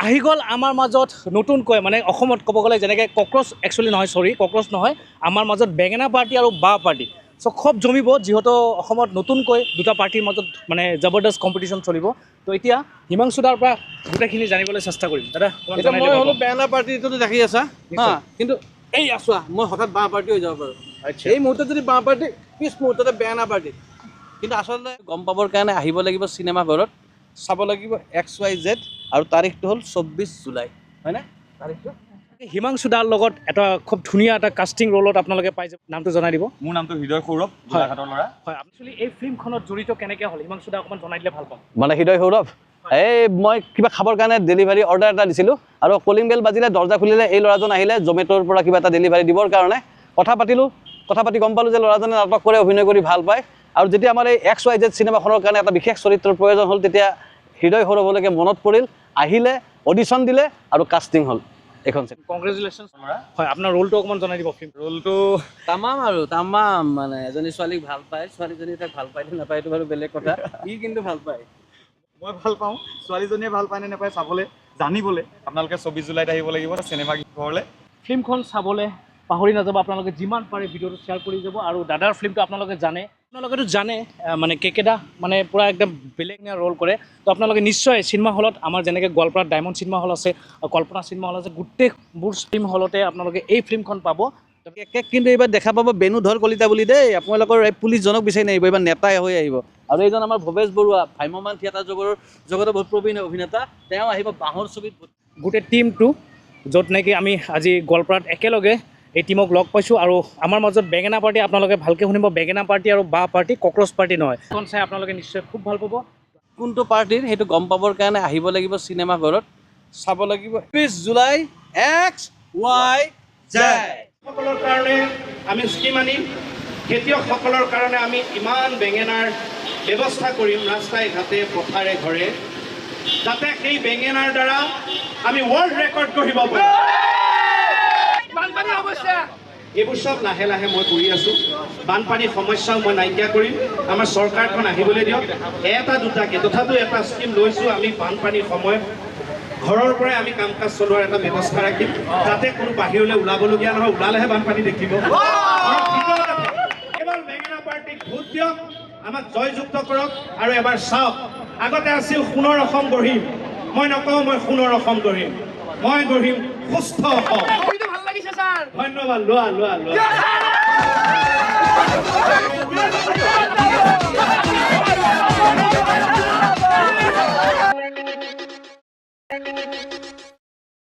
আহি গ'ল আমাৰ মাজত নতুনকৈ মানে অসমত ক'ব গ'লে যেনেকৈ কক্ৰচ একচুৱেলি নহয় কক্ৰচ নহয় আমাৰ মাজত বেঙেনা পাৰ্টি আৰু বা পাৰ্টি চ' খুব জমিব যিহেতু অসমত নতুনকৈ দুটা পাৰ্টিৰ মাজত মানে জবৰদস্ত কম্পিটিশ্যন চলিব তো এতিয়া হিমাংশু দাৰ পৰা গোটেইখিনি জানিবলৈ চেষ্টা কৰিম দাদা মই হ'লো বেঙেনা পাৰ্টিটো দেখি আছা হা কিন্তু এই আছো মই হঠাৎ বাঁ পাৰ্টি হৈ যাব পাৰোঁ এই মুহূৰ্তত যদি বাঁ পাৰ্টি পিছ মুহূৰ্ততে বেঙেনা পাৰ্টি কিন্তু আচলতে গম পাবৰ কাৰণে আহিব লাগিব চিনেমা ঘৰত চাব লাগিব XYZ আৰু তাৰিখটো হ'ল 24 জুলাই হয়নে তাৰিখটো হিমাংশু দাৰ লগত এটা খুব ধুনীয়া এটা কাষ্টিং ৰোলত আপোনালোকে পাই যাব নামটো জনাই দিব মোৰ নামটো হৃদয় সৌৰভ গোলাঘাটৰ ল'ৰা হয় একচুৱেলি এই ফিল্মখনত জড়িত কেনেকৈ হ'ল হিমাংশু দা অকণমান জনাই দিলে ভাল পাম মানে হৃদয় সৌৰভ এই মই কিবা খাবৰ কাৰণে ডেলিভাৰী অৰ্ডাৰ এটা দিছিলোঁ আৰু কলিং বেল বাজিলে দৰ্জা খুলিলে এই ল'ৰাজন আহিলে জমেট'ৰ পৰা কিবা এটা ডেলিভাৰী দিবৰ কাৰণে কথা পাতি গম পালোঁ যে ল'ৰাজনে নাটক কৰে অভিনয় কৰি ভাল পায় আৰু যেতিয়া আমাৰ এই XYZ চিনেমাখনৰ কাৰণে এটা বিশেষ চৰিত্ৰৰ প্ৰয়োজন হ'ল তেতিয়া হৃদয় সৌৰভলৈকে মনত পৰিল আহিলে অডিশ্যন দিলে আৰু কাষ্টিং হ'ল এখন কংগ্ৰেচুলেশ্যন হয় আপোনাৰ ৰোলটো অকণমান জনাই দিব ফিল্ম ৰোলটো তামাম মানে এজনী ছোৱালীক ভাল পায় ছোৱালীজনী তাক ভাল পায় নাপায় এইটো বাৰু বেলেগ কথা ই কিন্তু ভাল পায় মই ভাল পাওঁ ছোৱালীজনীয়ে ভাল পায় নে নাপায় চাবলৈ জানিবলৈ আপোনালোকে 24 জুলাইত আহিব লাগিব চিনেমা ঘৰলৈ ফিল্মখন চাবলৈ পাহৰি নাযাব আপোনালোকে যিমান পাৰে ভিডিঅ'টো শ্বেয়াৰ কৰি যাব আৰু দাদাৰ ফিল্মটো আপোনালোকেতো জানে মানে কেকেদা মানে পূৰা একদম বেলেগ ৰোল কৰে তো আপোনালোকে নিশ্চয় চিনেমা হলত আমাৰ যেনেকৈ গোৱালপাৰাত ডায়মণ্ড চিনেমা হল আছে কল্পনা চিনেমা হল আছে গোটেইবোৰ ফিল্ম হলতে আপোনালোকে এই ফিল্মখন পাব কিন্তু এইবাৰ দেখা পাব বেণুধৰ কলিতা বুলি দেই আপোনালোকৰ এই পুলিচজনক বিচাৰি নাহিব এইবাৰ নেতাই হৈ আহিব আৰু এইজন আমাৰ ভৱেশ বৰুৱা ভ্ৰাম্যমান থিয়েটাৰ জগতৰ বহুত প্ৰবীণ অভিনেতা তেওঁ আহিব বাঁহৰ ছবিত গোটেই টীমটো য'ত নেকি আমি আজি গোৱালপাৰাত একেলগে এই টীমক লগ পাইছোঁ আৰু আমাৰ মাজত বেঙেনা পাৰ্টি আপোনালোকে ভালকৈ শুনিব বেঙেনা পাৰ্টি আৰু বা পাৰ্টি কক্ৰচ পাৰ্টি নহয় এখন চাই আপোনালোকে নিশ্চয় খুব ভাল পাব কোনটো পাৰ্টিৰ সেইটো গম পাবৰ কাৰণে আহিব লাগিব চিনেমা ঘৰত চাব লাগিব 20 জুলাই XYZ সকলৰ কাৰণে আমি স্কিম আনিম খেতিয়কসকলৰ কাৰণে আমি ইমান বেঙেনাৰ ব্যৱস্থা কৰিম ৰাস্তাই ঘাটে পথাৰে ঘৰে যাতে সেই বেঙেনাৰ দ্বাৰা আমি ৱৰ্ল্ড ৰেকৰ্ড গঢ়িব পাৰোঁ এইবোৰ চব লাহে লাহে মই কৰি আছোঁ বানপানীৰ সমস্যাও মই নাইকিয়া কৰিম আমাৰ চৰকাৰখন আহিবলৈ দিয়ক এটা দুটাকৈ তথাপিও এটা স্কিম লৈছোঁ আমি বানপানীৰ সময়ত ঘৰৰ পৰাই আমি কাম কাজ চলোৱাৰ এটা ব্যৱস্থা ৰাখিম যাতে কোনো বাহিৰলৈ ওলাবলগীয়া নহয় ওলালেহে বানপানী দেখিব এবাৰ বেঙেনা পাৰ্টিক ভোট দিয়ক আমাক জয়যুক্ত কৰক আৰু এবাৰ চাওক আগতে আছিল সোণৰ অসম গঢ়িম মই নকওঁ মই সোণৰ অসম গঢ়িম মই গঢ়িম সুস্থ অসম ধন্যবাদ লোৱা